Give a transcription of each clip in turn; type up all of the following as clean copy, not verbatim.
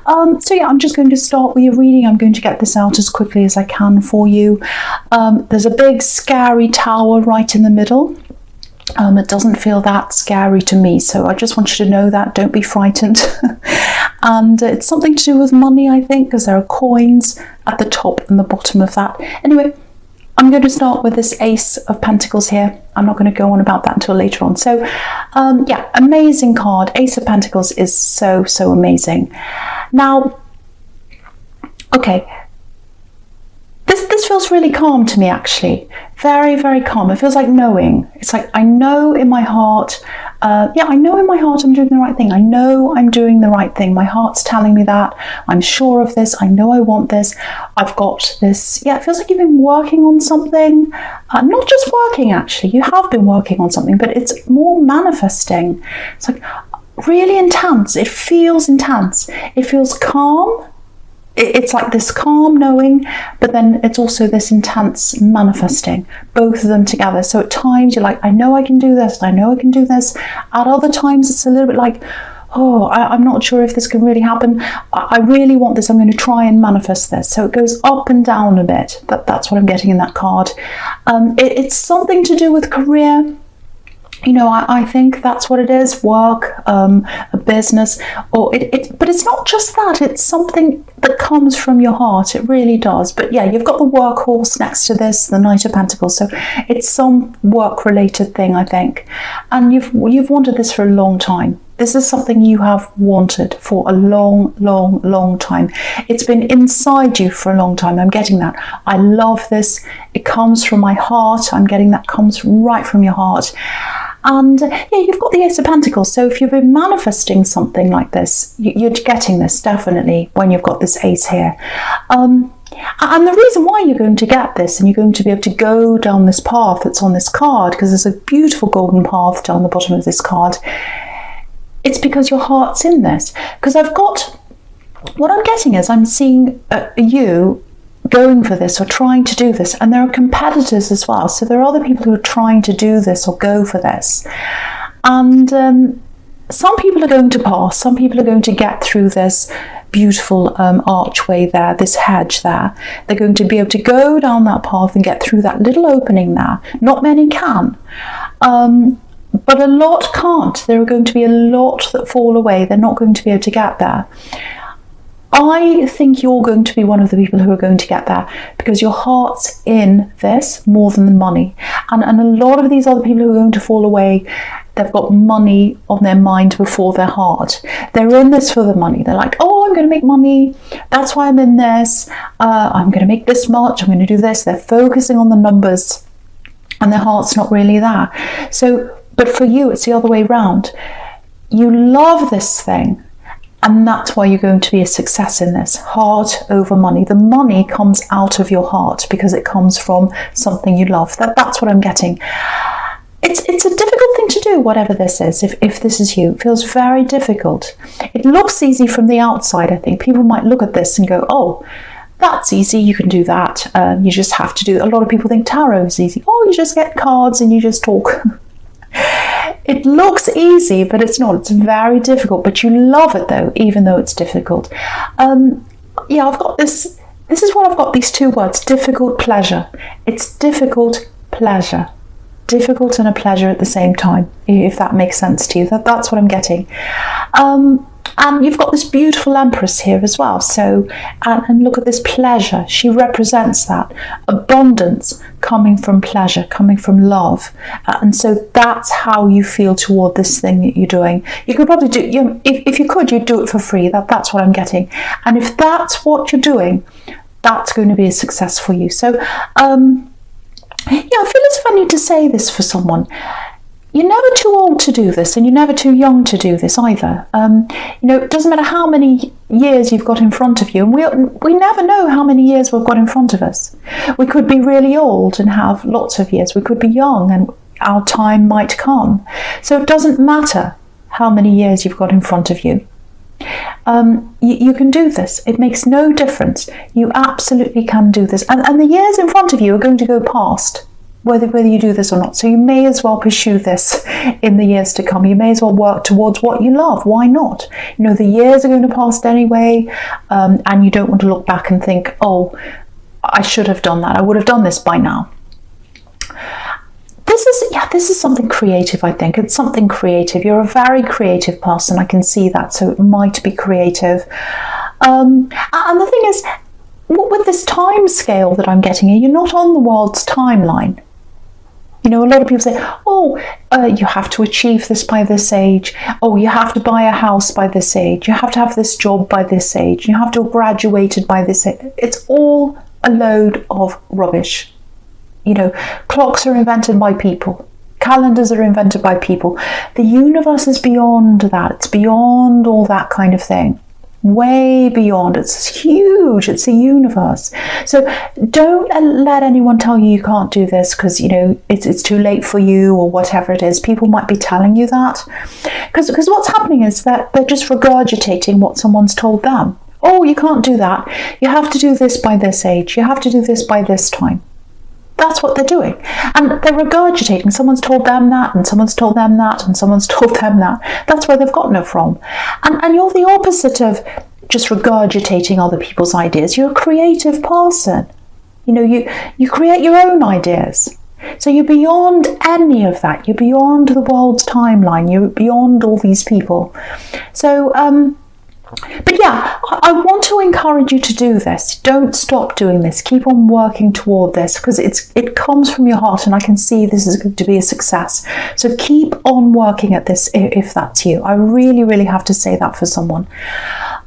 So yeah, I'm just going to start with your reading. I'm going to get this out as quickly as I can for you. There's a big scary tower right in the middle. It doesn't feel that scary to me, so I just want you to know that. Don't be frightened. And it's something to do with money, I think, because there are coins at the top and the bottom of that. Anyway, I'm going to start with this Ace of Pentacles here. I'm not going to go on about that until later on. So yeah, amazing card. Ace of Pentacles is so amazing. Now, okay, this feels really calm to me, actually. Very calm. It feels like knowing. It's like, I know in my heart, yeah, I know in my heart I'm doing the right thing. I know I'm doing the right thing. My heart's telling me that. I'm sure of this. I know I want this. I've got this. Yeah, it feels like you've been working on something. Not just working, actually. You have been working on something, but it's more manifesting. It's like really intense. It feels intense. It feels calm. It's like this calm knowing, but then it's also this intense manifesting, both of them together. So at times you're like, I know I can do this, I know I can do this. At other times it's a little bit like, oh, I'm not sure if this can really happen. I really want this, I'm going to try and manifest this. So it goes up and down a bit. That's what I'm getting in that card. It's something to do with career. You know, I think that's what it is, work, a business, or but it's not just that, it's something that comes from your heart, it really does. But yeah, you've got the workhorse next to this, the Knight of Pentacles, so it's some work-related thing, I think. And you've wanted this for a long time. This is something you have wanted for a long time. It's been inside you for a long time. I'm getting that. I love this. It comes from my heart. I'm getting that comes right from your heart. And yeah, you've got the Ace of Pentacles. So if you've been manifesting something like this, you're getting this definitely when you've got this Ace here. And the reason why you're going to get this and you're going to be able to go down this path that's on this card, because there's a beautiful golden path down the bottom of this card, it's because your heart's in this. Because what I'm getting is I'm seeing you going for this or trying to do this, and there are competitors as well. So there are other people who are trying to do this or go for this. And some people are going to pass, some people are going to get through this beautiful archway there, this hedge there. They're going to be able to go down that path and get through that little opening there. Not many can. But a lot can't. There are going to be a lot that fall away. They're not going to be able to get there. I think you're going to be one of the people who are going to get there because your heart's in this more than the money. And a lot of these other people who are going to fall away, they've got money on their mind before their heart. They're in this for the money. They're like, oh, I'm going to make money. That's why I'm in this. I'm going to make this much. I'm going to do this. They're focusing on the numbers and their heart's not really there. So, but for you, it's the other way around. You love this thing. And that's why you're going to be a success in this. Heart over money. The money comes out of your heart because it comes from something you love. That's what I'm getting. It's a difficult thing to do, whatever this is, if this is you. It feels very difficult. It looks easy from the outside, I think. People might look at this and go, oh, that's easy, you can do that. You just have to do it. A lot of people think tarot is easy. Oh, you just get cards and you just talk. It looks easy, but it's not. It's very difficult, but you love it though, even though it's difficult. Yeah, I've got this. This is what I've got, these two words, difficult pleasure. It's difficult pleasure. Difficult and a pleasure at the same time, if that makes sense to you. That's what I'm getting. And you've got this beautiful Empress here as well. So, and look at this pleasure. She represents that. Abundance coming from pleasure, coming from love. And so that's how you feel toward this thing that you're doing. You could probably do, you know, if you could, you'd do it for free. That's what I'm getting. And if that's what you're doing, that's going to be a success for you. So, yeah, I feel as if I need to say this for someone. You're never too old to do this, and you're never too young to do this either. You know, it doesn't matter how many years you've got in front of you, and we never know how many years we've got in front of us. We could be really old and have lots of years. We could be young, and our time might come. So it doesn't matter how many years you've got in front of you. You can do this. It makes no difference. You absolutely can do this. And the years in front of you are going to go past. whether you do this or not. So you may as well pursue this in the years to come. You may as well work towards what you love. Why not? You know, the years are going to pass anyway, and you don't want to look back and think, oh, I should have done that. I would have done this by now. This is something creative, I think. It's something creative. You're a very creative person. I can see that. So it might be creative. And the thing is, with this time scale that I'm getting here, you're not on the world's timeline. You know, a lot of people say, oh, you have to achieve this by this age. Oh, you have to buy a house by this age. You have to have this job by this age. You have to have graduated by this age. It's all a load of rubbish. You know, clocks are invented by people. Calendars are invented by people. The universe is beyond that. It's beyond all that kind of thing. Way beyond. It's huge. It's a universe. So don't let anyone tell you can't do this because, you know, it's too late for you or whatever it is. People might be telling you that because what's happening is that they're just regurgitating what someone's told them. Oh, you can't do that. You have to do this by this age. You have to do this by this time. That's what they're doing. And they're regurgitating. Someone's told them that, and someone's told them that, and someone's told them that. That's where they've gotten it from. And you're the opposite of just regurgitating other people's ideas. You're a creative person. You know, you create your own ideas. So you're beyond any of that. You're beyond the world's timeline. You're beyond all these people. So, but yeah, I want to encourage you to do this. Don't stop doing this. Keep on working toward this because it comes from your heart and I can see this is going to be a success. So keep on working at this if that's you. I really, really have to say that for someone.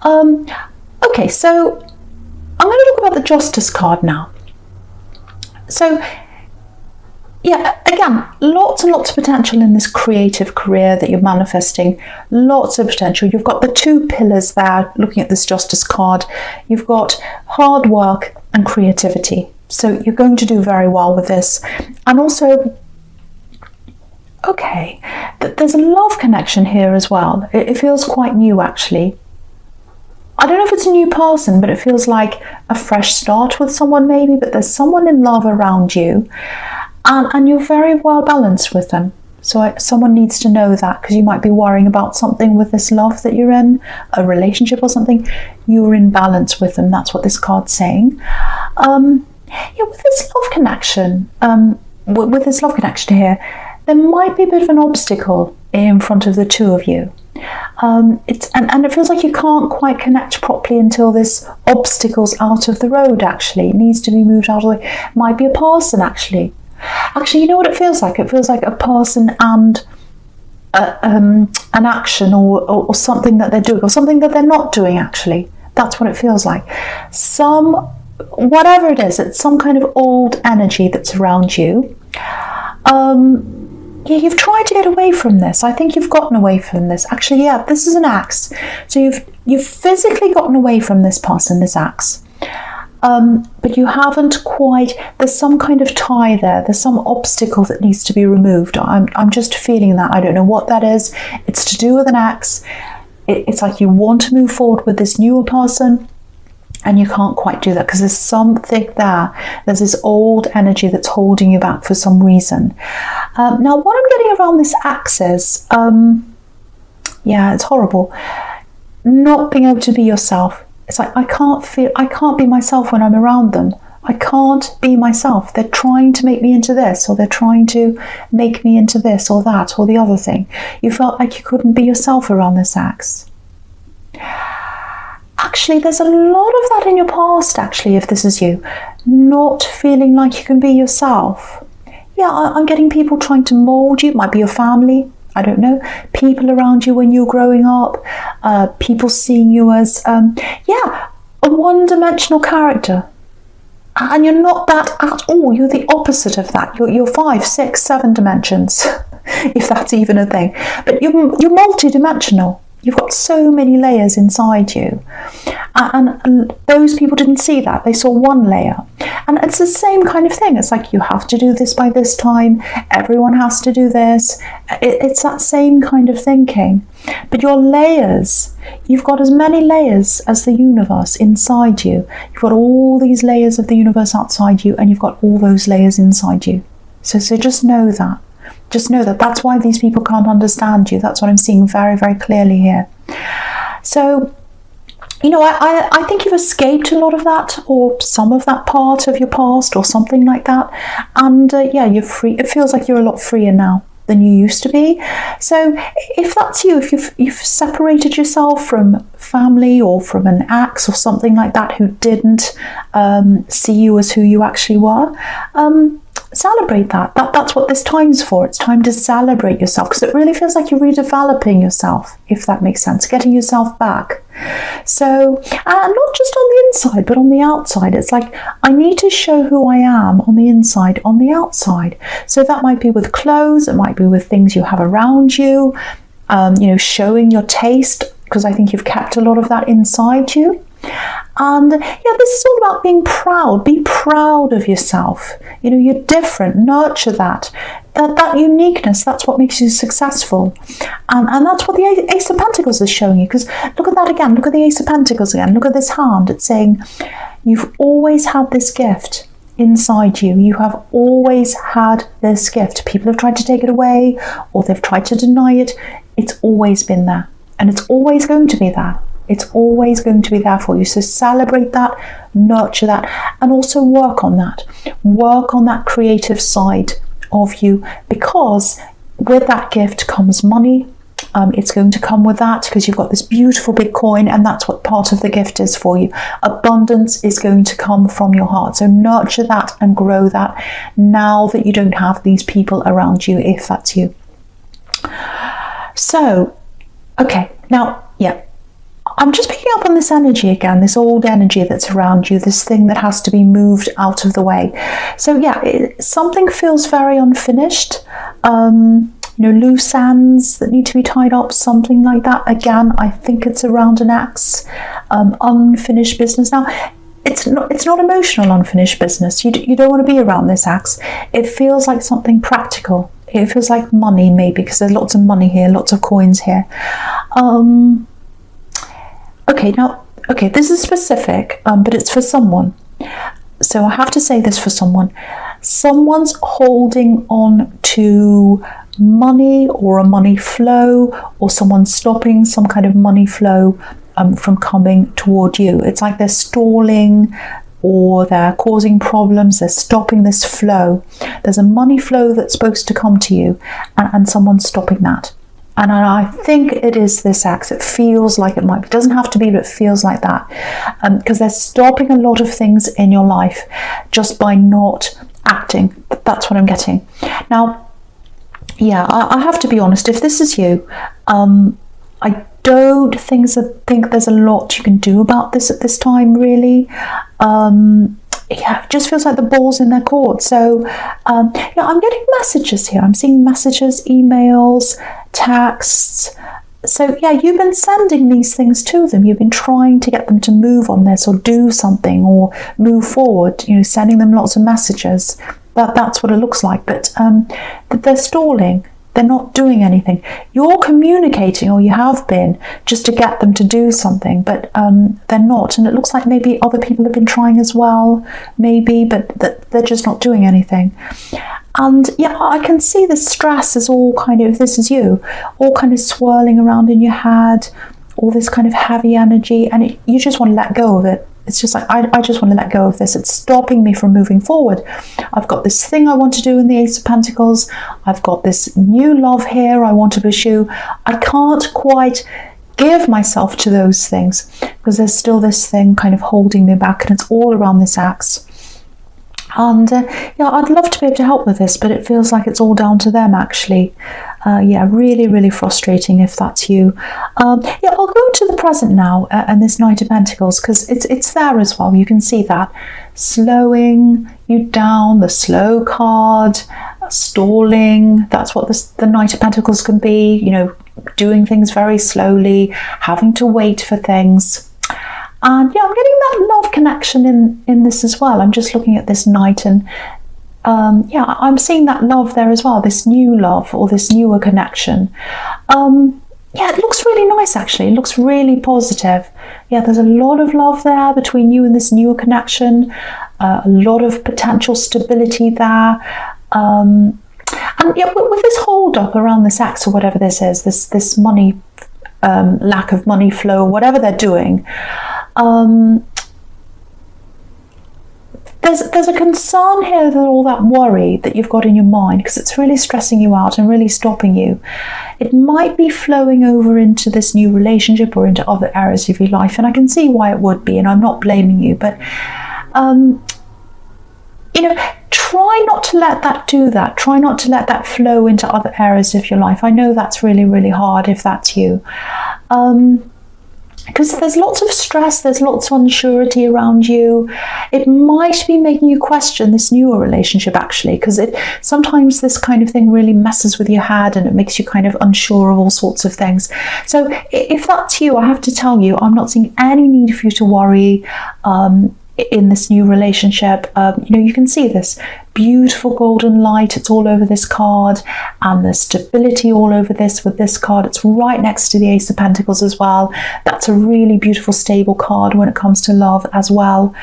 Okay, so I'm going to talk about the Justice card now. So yeah, again, lots and lots of potential in this creative career that you're manifesting. Lots of potential. You've got the two pillars there, looking at this Justice card. You've got hard work and creativity. So you're going to do very well with this. And also, okay, there's a love connection here as well. It feels quite new, actually. I don't know if it's a new person, but it feels like a fresh start with someone maybe, but there's someone in love around you. And you're very well balanced with them. So someone needs to know that because you might be worrying about something with this love that you're in, a relationship or something. You're in balance with them. That's what this card's saying. Yeah, with this love connection, here, there might be a bit of an obstacle in front of the two of you. And it feels like you can't quite connect properly until this obstacle's out of the road, actually. It needs to be moved out of the way. It might be a person, actually. Actually, you know what it feels like? It feels like a person and an action or something that they're doing or something that they're not doing, actually. That's what it feels like. Whatever it is, it's some kind of old energy that's around you. Yeah, you've tried to get away from this. I think you've gotten away from this. Actually, yeah, this is an axe. So you've physically gotten away from this person, this axe. But you haven't quite, there's some kind of tie there. There's some obstacle that needs to be removed. I'm just feeling that. I don't know what that is. It's to do with an axe. It's like you want to move forward with this newer person and you can't quite do that because there's something there. There's this old energy that's holding you back for some reason. Now, what I'm getting around this axe is, yeah, it's horrible. Not being able to be yourself. It's like I can't be myself when I'm around them. I can't be myself. They're trying to make me into this, or they're trying to make me into this or that or the other thing. You felt like you couldn't be yourself around this axe. Actually, there's a lot of that in your past, actually, if this is you. Not feeling like you can be yourself. Yeah, I'm getting people trying to mold you. It might be your family. I don't know, people around you when you're growing up, people seeing you as, yeah, a one-dimensional character. And you're not that at all. You're the opposite of that. You're 5, 6, 7 dimensions, if that's even a thing. But you're multi-dimensional. You've got so many layers inside you. And those people didn't see that. They saw one layer. And it's the same kind of thing. It's like you have to do this by this time. Everyone has to do this. It's that same kind of thinking. But your layers, you've got as many layers as the universe inside you. You've got all these layers of the universe outside you, and you've got all those layers inside you. So just know that. Just know that that's why these people can't understand you. That's what I'm seeing very, very clearly here. So, you know, I think you've escaped a lot of that, or some of that part of your past, or something like that. And yeah, you're free. It feels like you're a lot freer now than you used to be. So if that's you, if you've separated yourself from family or from an ex or something like that who didn't see you as who you actually were, celebrate that. That's what this time's for. It's time to celebrate yourself, because it really feels like you're redeveloping yourself, if that makes sense, getting yourself back. So, and not just on the inside, but on the outside. It's like, I need to show who I am on the inside, on the outside. So that might be with clothes, it might be with things you have around you, you know, showing your taste, because I think you've kept a lot of that inside you. And yeah, this is all about being proud. Be proud of yourself. You know, you're different. Nurture that uniqueness. That's what makes you successful. And that's what the Ace of Pentacles is showing you. Because look at that again. Look at the Ace of Pentacles again. Look at this hand. It's saying you've always had this gift inside you. You have always had this gift. People have tried to take it away, or they've tried to deny it. It's always been there. And it's always going to be there. It's always going to be there for you. So celebrate that, nurture that, and also work on that. Work on that creative side of you, because with that gift comes money. It's going to come with that, because you've got this beautiful big coin, and that's what part of the gift is for you. Abundance is going to come from your heart. So nurture that and grow that now that you don't have these people around you, if that's you. So, okay, now, yeah. I'm just picking up on this energy again, this old energy that's around you, this thing that has to be moved out of the way. So yeah, something feels very unfinished. You know, loose ends that need to be tied up, something like that. Again, I think it's around an ex, unfinished business. Now, it's not emotional unfinished business. You don't want to be around this ex. It feels like something practical. It feels like money, maybe, because there's lots of money here, lots of coins here. Okay, now, okay, this is specific, but it's for someone. So I have to say this for someone. Someone's holding on to money or a money flow, or someone's stopping some kind of money flow from coming toward you. It's like they're stalling, or they're causing problems, they're stopping this flow. There's a money flow that's supposed to come to you, and someone's stopping that. And I think it is this ex. It feels like it might be. It doesn't have to be, but it feels like that. Because they're stopping a lot of things in your life just by not acting. That's what I'm getting. Now, yeah, I have to be honest. If this is you, I don't think there's a lot you can do about this at this time, really. Yeah, it just feels like the ball's in their court. So, yeah, I'm getting messages here. I'm seeing messages, emails, texts. So, yeah, you've been sending these things to them. You've been trying to get them to move on this, or do something, or move forward. You know, sending them lots of messages. That's what it looks like. But they're stalling. They're not doing anything. You're communicating, or you have been, just to get them to do something, but they're not. And it looks like maybe other people have been trying as well, maybe, but they're just not doing anything. And yeah, I can see the stress is all kind of, if this is you, all kind of swirling around in your head, all this kind of heavy energy, and you just want to let go of it. It's just like, I just want to let go of this. It's stopping me from moving forward. I've got this thing I want to do in the Ace of Pentacles. I've got this new love here I want to pursue. I can't quite give myself to those things, because there's still this thing kind of holding me back, and it's all around this axe. And yeah, I'd love to be able to help with this, but it feels like it's all down to them, actually. Yeah, really, really frustrating if that's you. Yeah, I'll go to the present now, and this Knight of Pentacles, because it's there as well. You can see that. Slowing you down, the slow card, stalling. That's what the Knight of Pentacles can be, you know, doing things very slowly, having to wait for things. And yeah, I'm getting that love connection in this as well. I'm just looking at this Knight, and yeah, I'm seeing that love there as well, this new love, or this newer connection. Yeah, it looks really nice, actually. It looks really positive. Yeah, there's a lot of love there between you and this newer connection, a lot of potential stability there. And yeah, with this hold up around this X or whatever this is, this money, lack of money flow, whatever they're doing, there's a concern here that all that worry that you've got in your mind, because it's really stressing you out and really stopping you, it might be flowing over into this new relationship or into other areas of your life. And I can see why it would be, and I'm not blaming you, but you know, try not to let that do that. Try not to let that flow into other areas of your life. I know that's really, really hard if that's you. Because there's lots of stress, there's lots of unsurety around you. It might be making you question this newer relationship, actually, because sometimes this kind of thing really messes with your head and it makes you kind of unsure of all sorts of things. So if that's you, I have to tell you, I'm not seeing any need for you to worry in this new relationship. You know, you can see this beautiful golden light, it's all over this card, and the stability all over this with this card. It's right next to the Ace of Pentacles as well. That's a really beautiful, stable card when it comes to love as well.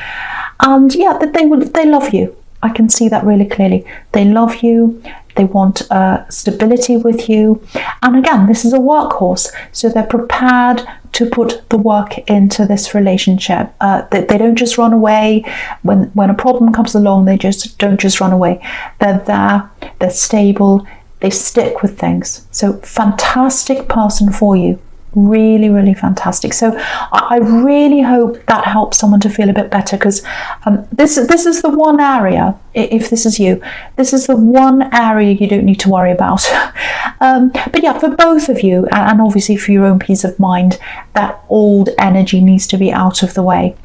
And yeah, they love you. I can see that really clearly. They love you. They want stability with you. And again, this is a workhorse, so they're prepared to put the work into this relationship. They don't just run away. When a problem comes along, they just don't just run away. They're there, they're stable, they stick with things. So fantastic person for you. Really, really fantastic. So I really hope that helps someone to feel a bit better, because this is the one area, if this is you, this is the one area you don't need to worry about. But yeah, for both of you, and obviously for your own peace of mind, that old energy needs to be out of the way.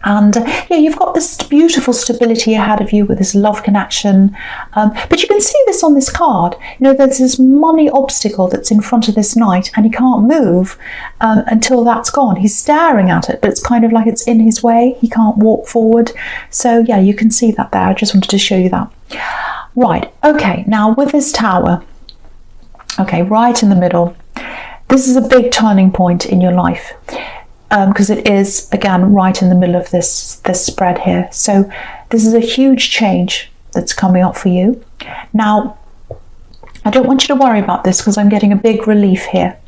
And yeah, you've got this beautiful stability ahead of you with this love connection. But you can see this on this card. You know, there's this money obstacle that's in front of this knight, and he can't move until that's gone. He's staring at it, but it's kind of like it's in his way. He can't walk forward. So yeah, you can see that there. I just wanted to show you that. Right, okay, now with this tower, okay, right in the middle, this is a big turning point in your life. Because it is, again, right in the middle of this spread here. So this is a huge change that's coming up for you. Now, I don't want you to worry about this, because I'm getting a big relief here.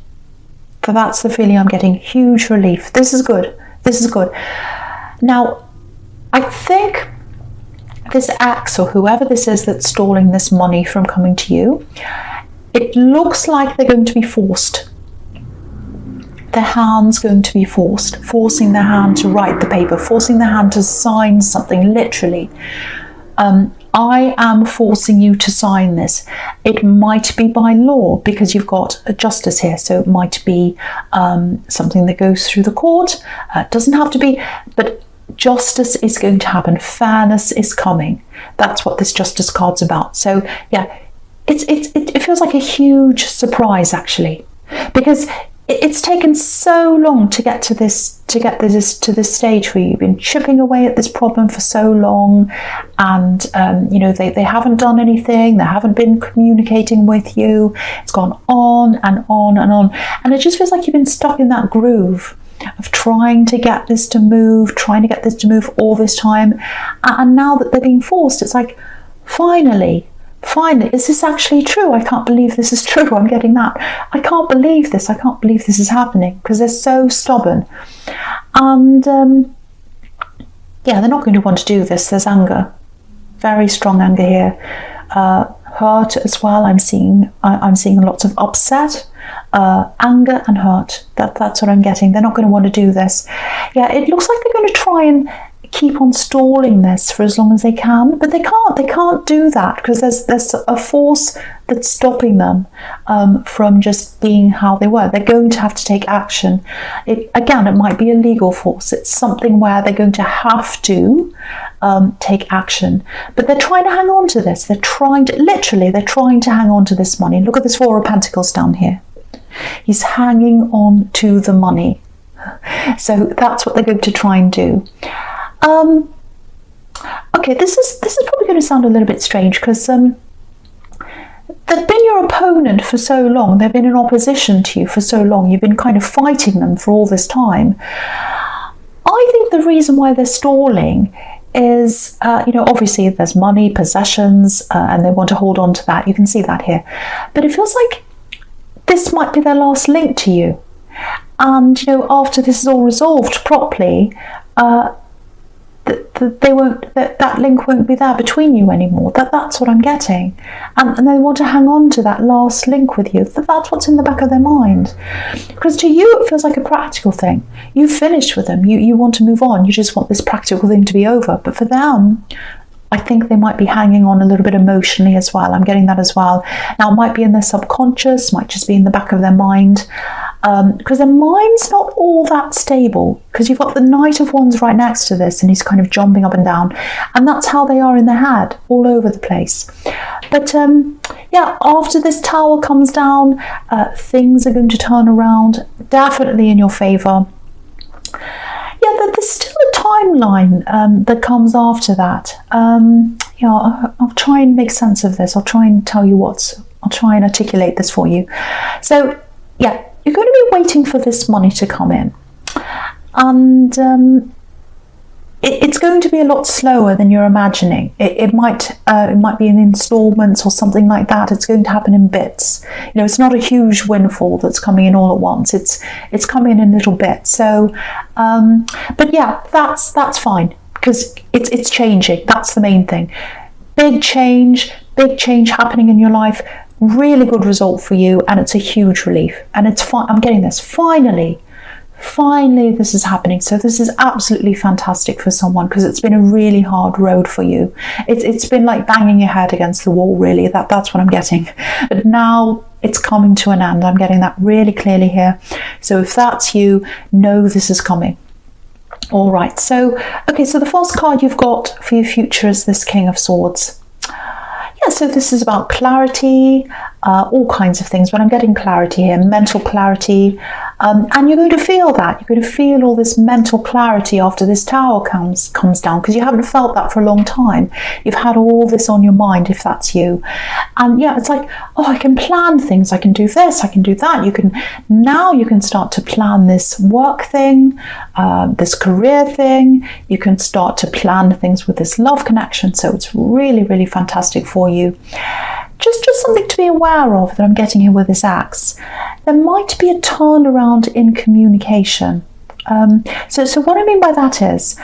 So that's the feeling I'm getting, huge relief. This is good. This is good. Now, I think this X, or whoever this is that's stalling this money from coming to you, it looks like they're going to be forced. Their hand's going to be forcing their hand to write the paper, forcing their hand to sign something, literally. I am forcing you to sign this. It might be by law, because you've got a justice here, so it might be something that goes through the court. It doesn't have to be, but justice is going to happen. Fairness is coming. That's what this justice card's about. So yeah, it feels like a huge surprise, actually, because it's taken so long to get to this stage where you've been chipping away at this problem for so long, and you know, they haven't done anything, they haven't been communicating with you. It's gone on and on and on, and it just feels like you've been stuck in that groove of trying to get this to move, all this time, and now that they're being forced, it's like, finally, is this actually true? I can't believe this is true. I'm getting that. I can't believe this. I can't believe this is happening, because they're so stubborn. And yeah, they're not going to want to do this. There's anger, very strong anger here. Hurt as well. I'm seeing lots of upset, anger and hurt. That's what I'm getting. They're not going to want to do this. Yeah, it looks like they're going to try and keep on stalling this for as long as they can, but they can't do that, because there's a force that's stopping them from just being how they were. They're going to have to take action. It might be a legal force. It's something where they're going to have to take action, but they're trying to hang on to this. They're trying to hang on to this money. Look at this Four of Pentacles down here. He's hanging on to the money. So that's what they're going to try and do. Okay, this is probably going to sound a little bit strange, because they've been your opponent for so long. They've been in opposition to you for so long. You've been kind of fighting them for all this time. I think the reason why they're stalling is, obviously there's money, possessions, and they want to hold on to that. You can see that here. But it feels like this might be their last link to you. And, after this is all resolved properly, that link won't be there between you anymore. That's what I'm getting. And they want to hang on to that last link with you. That's what's in the back of their mind. Because to you, it feels like a practical thing. You've finished with them. You want to move on. You just want this practical thing to be over. But for them, I think they might be hanging on a little bit emotionally as well. I'm getting that as well. Now, it might be in their subconscious, might just be in the back of their mind. Because their mind's not all that stable, because you've got the Knight of Wands right next to this, and he's kind of jumping up and down, and that's how they are in their head, all over the place. But after this Tower comes down, things are going to turn around, definitely in your favour. There's still a timeline that comes after that. I'll try and make sense of this. I'll try and articulate this for you. So, you're going to be waiting for this money to come in, and it's going to be a lot slower than you're imagining. It might be in installments or something like that. It's going to happen in bits. It's not a huge windfall that's coming in all at once. It's coming in little bits. So, that's fine, because it's changing. That's the main thing. Big change happening in your life. Really good result for you, and it's a huge relief. And it's fine. I'm getting this. Finally, this is happening. So this is absolutely fantastic for someone, because it's been a really hard road for you. It's been like banging your head against the wall, really. That's what I'm getting. But now it's coming to an end. I'm getting that really clearly here. So if that's you, know this is coming. All right. So the first card you've got for your future is this King of Swords. So this is about clarity, all kinds of things, but I'm getting clarity here, mental clarity, and you're going to feel that. You're going to feel all this mental clarity after this Tower comes down, because you haven't felt that for a long time. You've had all this on your mind, if that's you. And it's like, I can plan things. I can do this, I can do that. You can start to plan this work thing, this career thing. You can start to plan things with this love connection. So it's really, really fantastic for you. Just something to be aware of that I'm getting here with this axe. There might be a turnaround in communication. So what I mean by that is,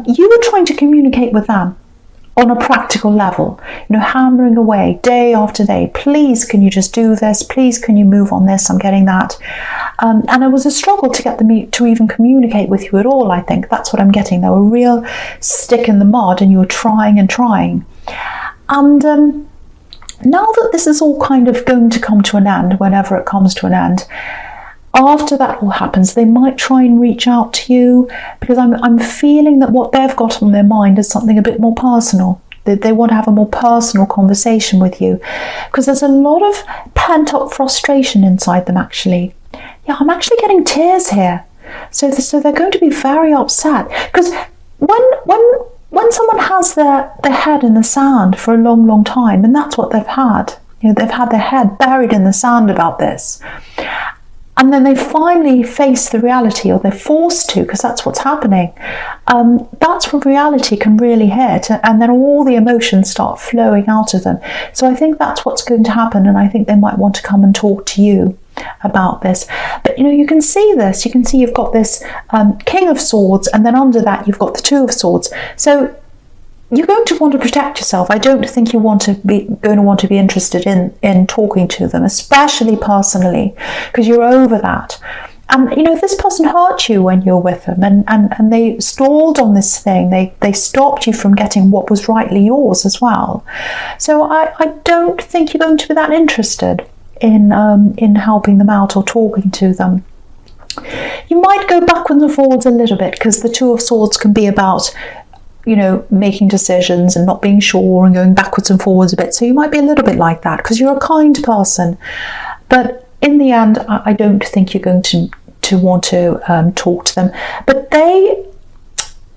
you were trying to communicate with them on a practical level, hammering away day after day. Please, can you just do this? Please, can you move on this? I'm getting that. And it was a struggle to get them to even communicate with you at all, I think. That's what I'm getting. They were a real stick in the mud, and you were trying and trying. And now that this is all kind of going to come to an end, whenever it comes to an end, after that all happens, they might try and reach out to you, because I'm feeling that what they've got on their mind is something a bit more personal. They want to have a more personal conversation with you, because there's a lot of pent-up frustration inside them, actually. I'm actually getting tears here. So they're going to be very upset, because when someone has their head in the sand for a long, long time, and that's what they've had, they've had their head buried in the sand about this, and then they finally face the reality, or they're forced to, because that's what's happening, that's when reality can really hit, and then all the emotions start flowing out of them. So I think that's what's going to happen, and I think they might want to come and talk to you about this. But you can see this. You can see you've got this King of Swords, and then under that you've got the Two of Swords. So you're going to want to protect yourself. I don't think you're going to want to be interested in talking to them, especially personally, because you're over that. And this person hurt you when you're with them, and they stalled on this thing. They stopped you from getting what was rightly yours as well. So I don't think you're going to be that interested in helping them out or talking to them. You might go backwards and forwards a little bit, because the Two of Swords can be about making decisions and not being sure, and going backwards and forwards a bit. So you might be a little bit like that, because you're a kind person. But in the end, I don't think you're going to want to talk to them. But they,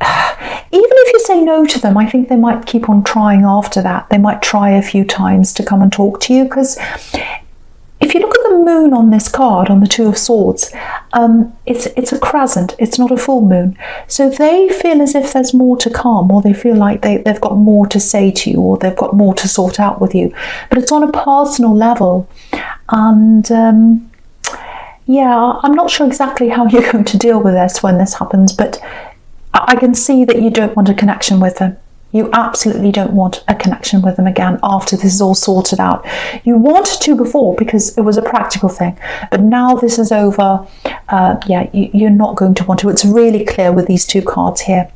even if you say no to them, I think they might keep on trying after that. They might try a few times to come and talk to you, because if you look at the the moon on this card, on the Two of Swords, it's a crescent, it's not a full moon. So they feel as if there's more to come, or they feel like they've got more to say to you, or they've got more to sort out with you. But it's on a personal level. And yeah, I'm not sure exactly how you're going to deal with this when this happens, but I can see that you don't want a connection with them. You absolutely don't want a connection with them again after this is all sorted out. You wanted to before because it was a practical thing, but now this is over, yeah, you're not going to want to. It's really clear with these two cards here.